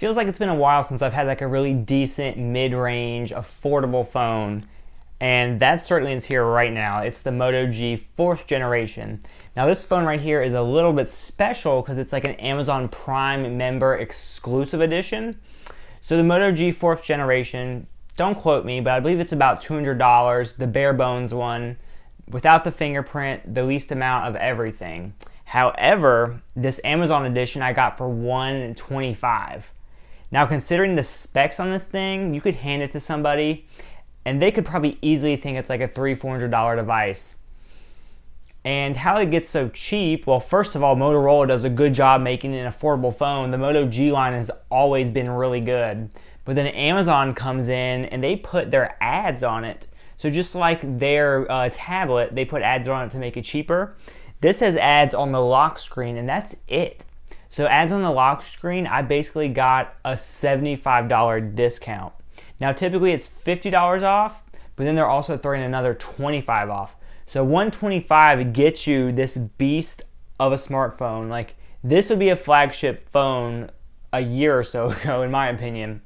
feels like it's been a while since I've had like a really decent mid-range, affordable phone, and that certainly is here right now. It's the Moto G 4th generation. Now this phone right here is a little bit special because it's like an Amazon Prime member exclusive edition. So the Moto G 4th generation, don't quote me, but I believe it's about $200, the bare bones one, without the fingerprint, the least amount of everything. However, this Amazon edition I got for $125. Now considering the specs on this thing, you could hand it to somebody and they could probably easily think it's like a $300-400 device. And how it gets so cheap, well, first of all, Motorola does a good job making an affordable phone. The Moto G line has always been really good. But then Amazon comes in and they put their ads on it. So just like their tablet, they put ads on it to make it cheaper. This has ads on the lock screen, and that's it. So ads on the lock screen, I basically got a $75 discount. Now typically it's $50 off, but then they're also throwing another $25 off. So $125 gets you this beast of a smartphone. Like, this would be a flagship phone a year or so ago, in my opinion.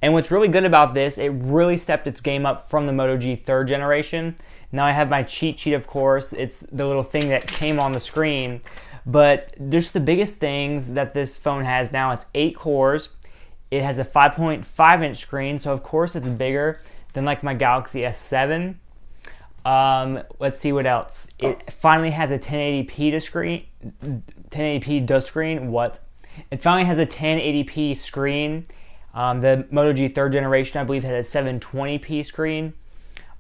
And what's really good about this, it really stepped its game up from the Moto G 3rd generation. Now I have my cheat sheet, of course. It's the little thing that came on the screen. But just the biggest things that this phone has now, it's 8 cores. It has a 5.5 inch screen, so of course it's bigger than like my Galaxy S7. Let's see what else. It finally has a 1080p to screen. 1080p to screen. What? It finally has a 1080p screen. The Moto G 3rd generation, I believe, had a 720p screen.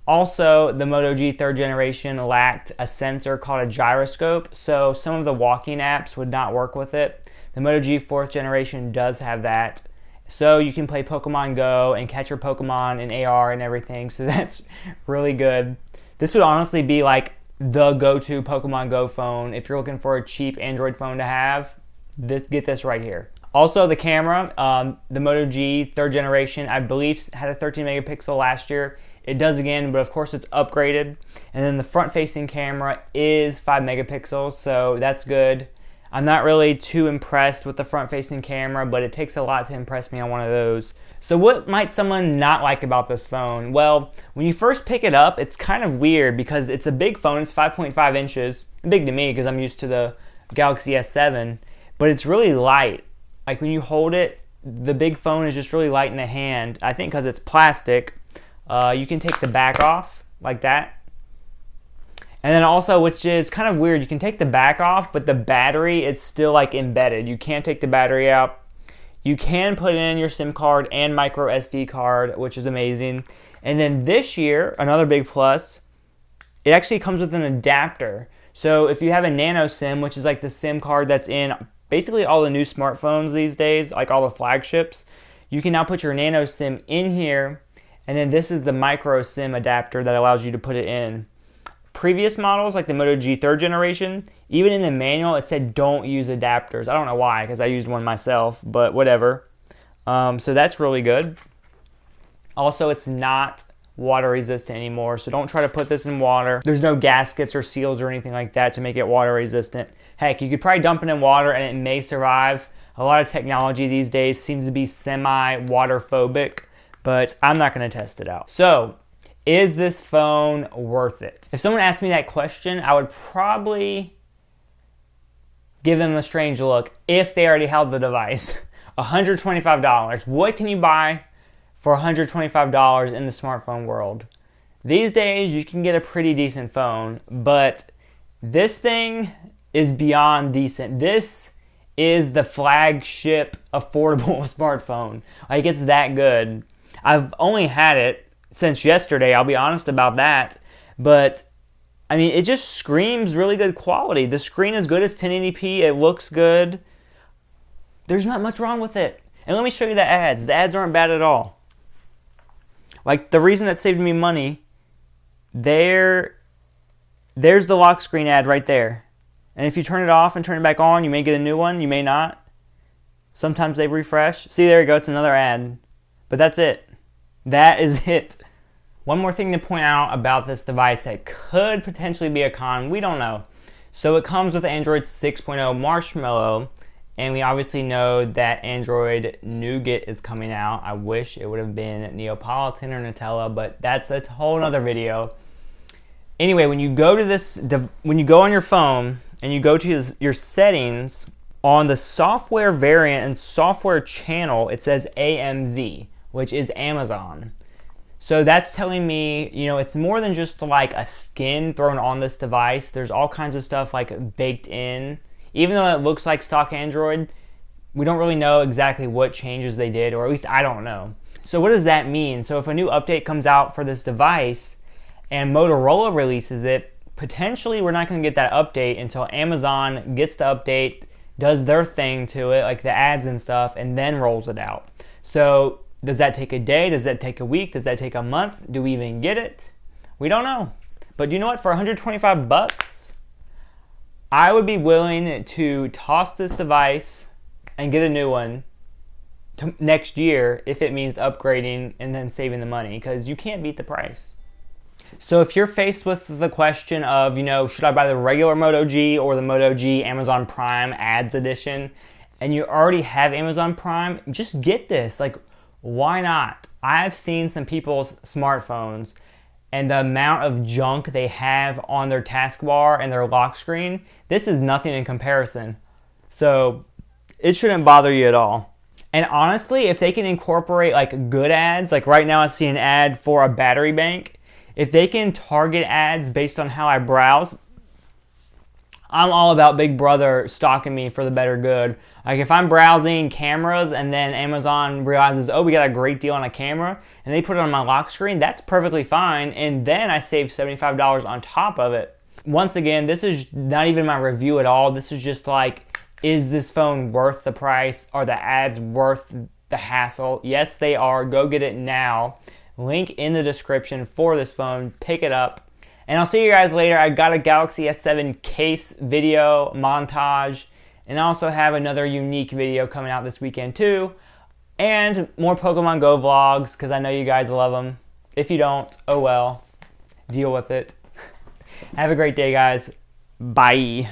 Also, the Moto G 3rd generation lacked a sensor called a gyroscope, so some of the walking apps would not work with it. The Moto G 4th generation does have that. So you can play Pokemon Go and catch your Pokemon in AR and everything, so that's really good. This would honestly be like the go-to Pokemon Go phone. If you're looking for a cheap Android phone to have, get this right here. Also, the camera, the Moto G 3rd generation, I believe, had a 13 megapixel last year. It does again, but of course it's upgraded. And then the front-facing camera is 5 megapixels, so that's good. I'm not really too impressed with the front-facing camera, but it takes a lot to impress me on one of those. So what might someone not like about this phone? Well, when you first pick it up, it's kind of weird because it's a big phone. It's 5.5 inches. Big to me because I'm used to the Galaxy S7, but it's really light. Like when you hold it, the big phone is just really light in the hand. I think because it's plastic. You can take the back off like that. And then also, which is kind of weird, you can take the back off, but the battery is still like embedded. You can't take the battery out. You can put in your SIM card and micro SD card, which is amazing. And then this year, another big plus, it actually comes with an adapter. So if you have a nano SIM, which is like the SIM card that's in basically all the new smartphones these days, like all the flagships, you can now put your nano SIM in here. And then this is the micro SIM adapter that allows you to put it in. Previous models, like the Moto G 3rd generation, even in the manual, it said don't use adapters. I don't know why, because I used one myself, but whatever. So that's really good. Also, it's not water resistant anymore, so don't try to put this in water. There's no gaskets or seals or anything like that to make it water resistant. Heck, you could probably dump it in water and it may survive. A lot of technology these days seems to be semi-water phobic, but I'm not going to test it out. So, is this phone worth it? If someone asked me that question, I would probably give them a strange look if they already held the device. $125. What can you buy for $125 in the smartphone world? These days, you can get a pretty decent phone, but this thing is beyond decent. This is the flagship affordable smartphone. Like, it's that good. I've only had it since yesterday, I'll be honest about that, but I mean, it just screams really good quality. The screen is good, it's 1080p, it looks good. There's not much wrong with it. And let me show you the ads. The ads aren't bad at all. Like, the reason that saved me money, there's the lock screen ad right there. And if you turn it off and turn it back on, you may get a new one, you may not. Sometimes they refresh. See, there you go, it's another ad. But that's it. That is it. One more thing to point out about this device that could potentially be a con, we don't know. So it comes with Android 6.0 Marshmallow, And we obviously know that Android Nougat is coming out. I wish it would have been Neapolitan or Nutella, but that's a whole nother video. Anyway, when you go to when you go on your phone and you go to your settings, on the software variant and software channel, it says AMZ, which is Amazon. So that's telling me, you know, it's more than just like a skin thrown on this device. There's all kinds of stuff like baked in. Even though it looks like stock Android, we don't really know exactly what changes they did, or at least I don't know. So what does that mean? So if a new update comes out for this device and Motorola releases it, potentially we're not going to get that update until Amazon gets the update, does their thing to it, like the ads and stuff, and then rolls it out. So does that take a day? Does that take a week? Does that take a month? Do we even get it? We don't know. But you know what? For 125 bucks, I would be willing to toss this device and get a new one next year if it means upgrading and then saving the money, because you can't beat the price. So if you're faced with the question of, you know, should I buy the regular Moto G or the Moto G Amazon Prime Ads Edition, and you already have Amazon Prime, just get this. Like, why not? I've seen some people's smartphones and the amount of junk they have on their taskbar and their lock screen, this is nothing in comparison. So it shouldn't bother you at all. And honestly, if they can incorporate like good ads, like right now I see an ad for a battery bank, if they can target ads based on how I browse, I'm all about Big Brother stalking me for the better good. Like if I'm browsing cameras and then Amazon realizes, oh, we got a great deal on a camera, and they put it on my lock screen, that's perfectly fine. And then I save $75 on top of it. Once again, this is not even my review at all. This is just like, is this phone worth the price? Are the ads worth the hassle? Yes, they are. Go get it now. Link in the description for this phone. Pick it up. And I'll see you guys later. I got a Galaxy S7 case video montage. And I also have another unique video coming out this weekend too. And more Pokemon Go vlogs, because I know you guys love them. If you don't, oh well. Deal with it. Have a great day, guys. Bye.